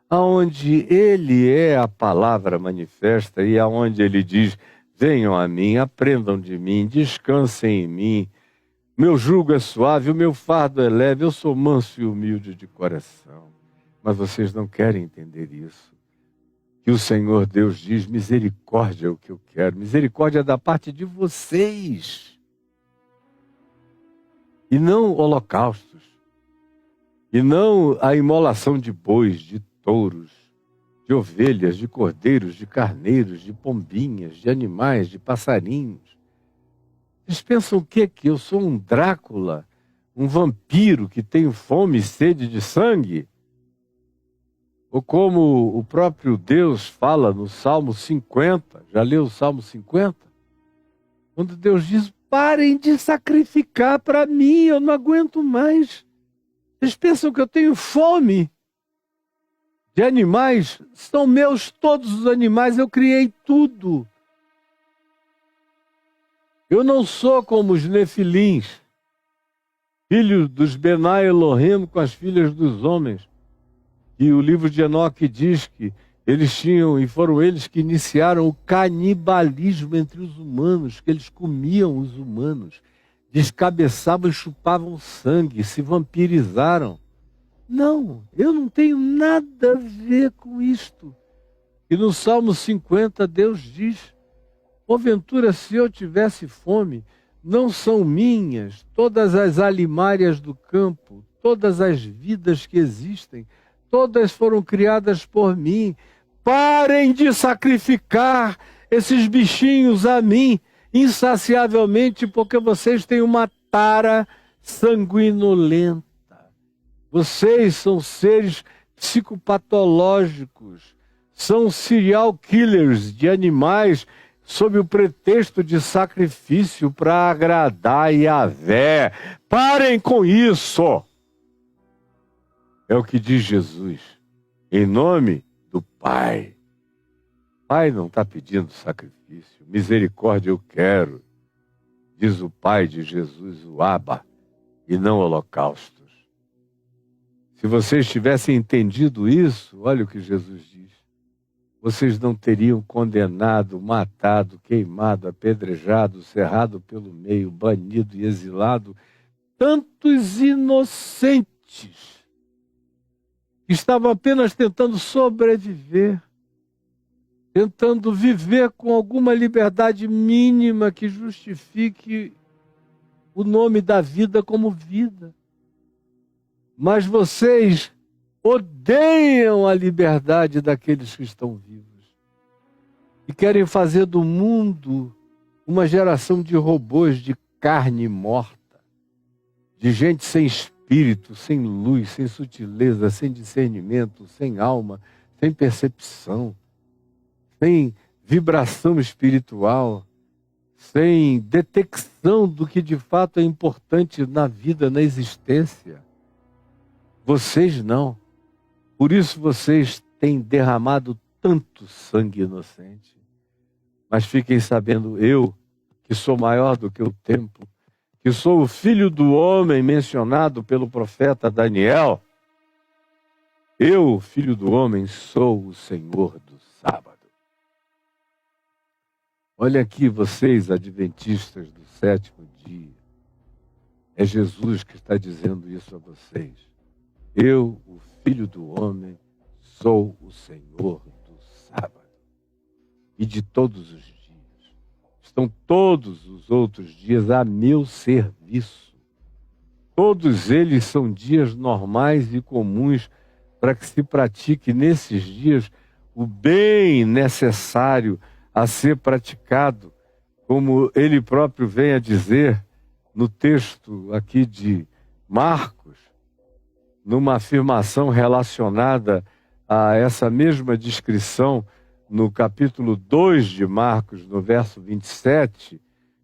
[SPEAKER 1] aonde Ele é a palavra manifesta e aonde Ele diz, venham a mim, aprendam de mim, descansem em mim, meu jugo é suave, o meu fardo é leve, eu sou manso e humilde de coração. Mas vocês não querem entender isso. Que o Senhor Deus diz, misericórdia é o que eu quero, misericórdia é da parte de vocês. E não holocaustos. e não a imolação de bois, de touros, de ovelhas, de cordeiros, de carneiros, de pombinhas, de animais, de passarinhos. Vocês pensam o quê? Que eu sou um Drácula, um vampiro que tenho fome e sede de sangue? Ou como o próprio Deus fala no Salmo 50, já leu o Salmo 50? Quando Deus diz, parem de sacrificar para mim, eu não aguento mais. Vocês pensam que eu tenho fome de animais? São meus todos os animais, eu criei tudo. Eu não sou como os nefilins, filhos dos Benai Elohim com as filhas dos homens. E o livro de Enoque diz que eles tinham, e foram eles que iniciaram o canibalismo entre os humanos, que eles comiam os humanos, descabeçavam e chupavam sangue, se vampirizaram. Não, eu não tenho nada a ver com isto. E no Salmo 50 Deus diz, porventura se eu tivesse fome, não são minhas todas as alimárias do campo, todas as vidas que existem, todas foram criadas por mim. Parem de sacrificar esses bichinhos a mim insaciavelmente, porque vocês têm uma tara sanguinolenta. Vocês são seres psicopatológicos, são serial killers de animais sob o pretexto de sacrifício para agradar Yahvé. Parem com isso! É o que diz Jesus, em nome do Pai. Pai não está pedindo sacrifício, misericórdia eu quero, diz o Pai de Jesus, o Abba, e não holocaustos. Se vocês tivessem entendido isso, olha o que Jesus diz, vocês não teriam condenado, matado, queimado, apedrejado, cerrado pelo meio, banido e exilado tantos inocentes estavam apenas tentando sobreviver, tentando viver com alguma liberdade mínima que justifique o nome da vida como vida. Mas vocês odeiam a liberdade daqueles que estão vivos e querem fazer do mundo uma geração de robôs de carne morta, de gente sem espírito, sem luz, sem sutileza, sem discernimento, sem alma, sem percepção, sem vibração espiritual, sem detecção do que de fato é importante na vida, na existência. Vocês não. Por isso vocês têm derramado tanto sangue inocente. Mas fiquem sabendo, eu, que sou maior do que o templo, que sou o filho do homem mencionado pelo profeta Daniel, eu, filho do homem, sou o Senhor do sábado. Olha aqui vocês, adventistas do sétimo dia. É Jesus que está dizendo isso a vocês. Eu, o filho do homem, sou o Senhor do sábado e de todos os dias. Estão todos os outros dias a meu serviço. Todos eles são dias normais e comuns para que se pratique nesses dias o bem necessário a ser praticado, como ele próprio vem a dizer no texto aqui de Marcos, numa afirmação relacionada a essa mesma descrição no capítulo 2 de Marcos, no verso 27,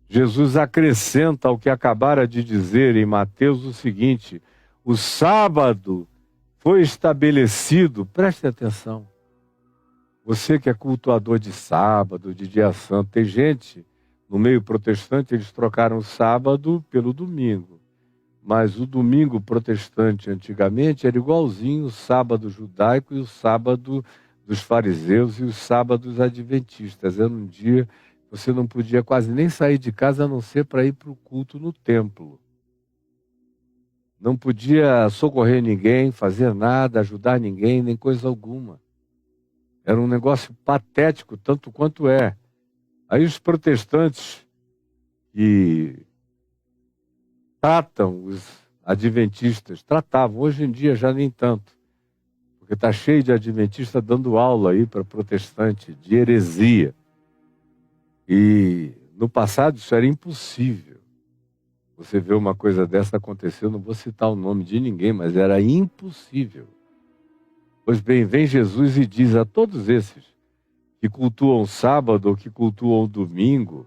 [SPEAKER 1] Jesus acrescenta ao que acabara de dizer em Mateus o seguinte: o sábado foi estabelecido, preste atenção, você que é cultuador de sábado, de dia santo, tem gente, no meio protestante, eles trocaram o sábado pelo domingo. Mas o domingo protestante antigamente era igualzinho o sábado judaico e o sábado dos fariseus e os sábados adventistas. Era um dia que você não podia quase nem sair de casa a não ser para ir para o culto no templo. Não podia socorrer ninguém, fazer nada, ajudar ninguém, nem coisa alguma. Era um negócio patético, tanto quanto é. Aí os protestantes que tratam os adventistas tratavam, hoje em dia já nem tanto, porque está cheio de adventista dando aula aí para protestante de heresia. E no passado isso era impossível. Você vê uma coisa dessa acontecer, eu não vou citar o nome de ninguém, mas era impossível. Pois bem, vem Jesus e diz a todos esses que cultuam o sábado ou que cultuam o domingo,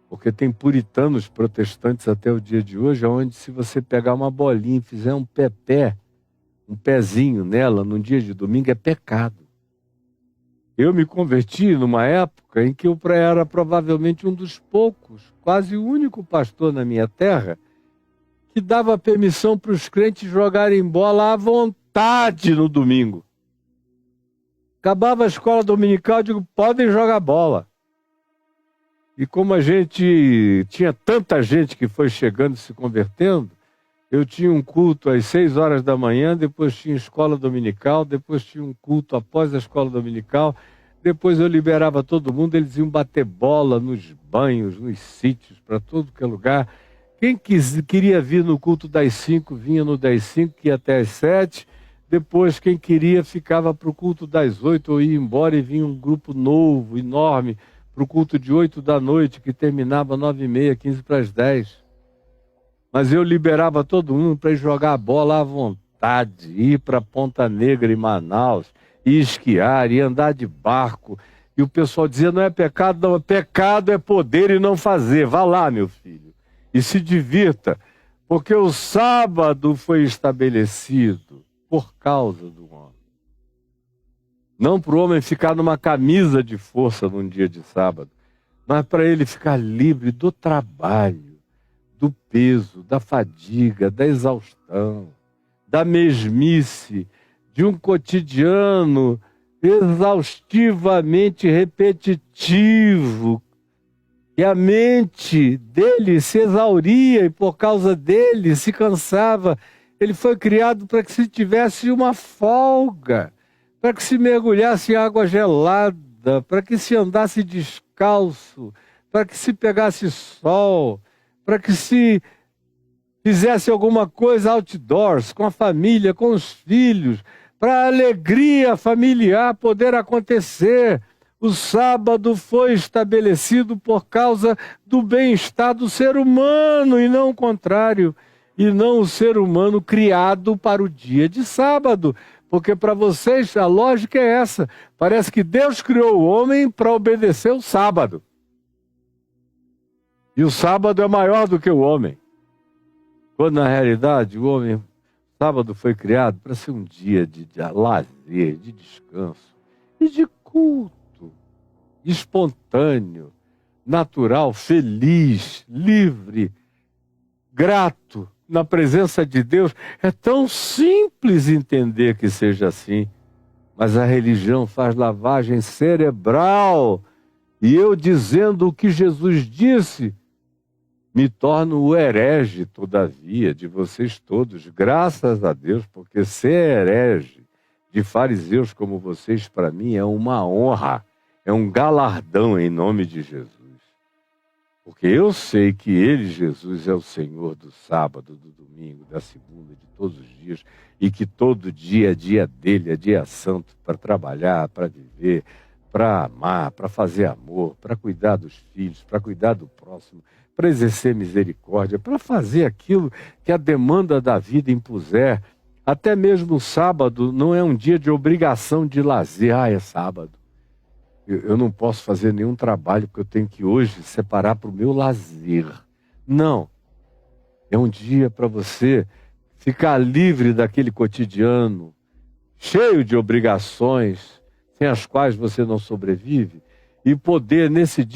[SPEAKER 1] porque tem puritanos protestantes até o dia de hoje, onde se você pegar uma bolinha e fizer um pezinho nela no dia de domingo, é pecado. Eu me converti numa época em que eu era provavelmente um dos poucos, quase o único pastor na minha terra, que dava permissão para os crentes jogarem bola à vontade no domingo. Acabava a escola dominical, eu digo, podem jogar bola. E como a gente tinha tanta gente que foi chegando e se convertendo, eu tinha um culto às 6 horas da manhã, depois tinha escola dominical, depois tinha um culto após a escola dominical, depois eu liberava todo mundo, eles iam bater bola nos banhos, nos sítios, para todo que é lugar. Quem queria vir no culto das 5, vinha no das 5, que ia até às 7. Depois, quem queria ficava para o culto das 8 ou ia embora e vinha um grupo novo, enorme, para o culto de 8 da noite, que terminava 9h30, 15 para as 10. Mas eu liberava todo mundo para ir jogar a bola à vontade, ir para Ponta Negra em Manaus, ir esquiar, ir andar de barco. E o pessoal dizia, não é pecado, não, pecado é poder e não fazer. Vá lá, meu filho, e se divirta, porque o sábado foi estabelecido por causa do homem. Não para o homem ficar numa camisa de força num dia de sábado, mas para ele ficar livre do trabalho, do peso, da fadiga, da exaustão, da mesmice, de um cotidiano exaustivamente repetitivo, e a mente dele se exauria e por causa dele se cansava. Ele foi criado para que se tivesse uma folga, para que se mergulhasse em água gelada, para que se andasse descalço, para que se pegasse sol, para que se fizesse alguma coisa outdoors, com a família, com os filhos, para a alegria familiar poder acontecer. O sábado foi estabelecido por causa do bem-estar do ser humano e não o contrário. E não o ser humano criado para o dia de sábado. Porque para vocês a lógica é essa. Parece que Deus criou o homem para obedecer o sábado. E o sábado é maior do que o homem. Quando na realidade o sábado foi criado para ser um dia de lazer, de descanso e de culto. Espontâneo, natural, feliz, livre, grato na presença de Deus. É tão simples entender que seja assim, mas a religião faz lavagem cerebral. E eu dizendo o que Jesus disse, me torno o herege, todavia, de vocês todos, graças a Deus, porque ser herege de fariseus como vocês, para mim, é uma honra. É um galardão em nome de Jesus. Porque eu sei que Ele, Jesus, é o Senhor do sábado, do domingo, da segunda, de todos os dias. E que todo dia é dia dele, é dia santo para trabalhar, para viver, para amar, para fazer amor, para cuidar dos filhos, para cuidar do próximo, para exercer misericórdia, para fazer aquilo que a demanda da vida impuser. Até mesmo o sábado não é um dia de obrigação de lazer. É sábado. Eu não posso fazer nenhum trabalho porque eu tenho que hoje separar para o meu lazer. Não. É um dia para você ficar livre daquele cotidiano, cheio de obrigações, sem as quais você não sobrevive, e poder nesse dia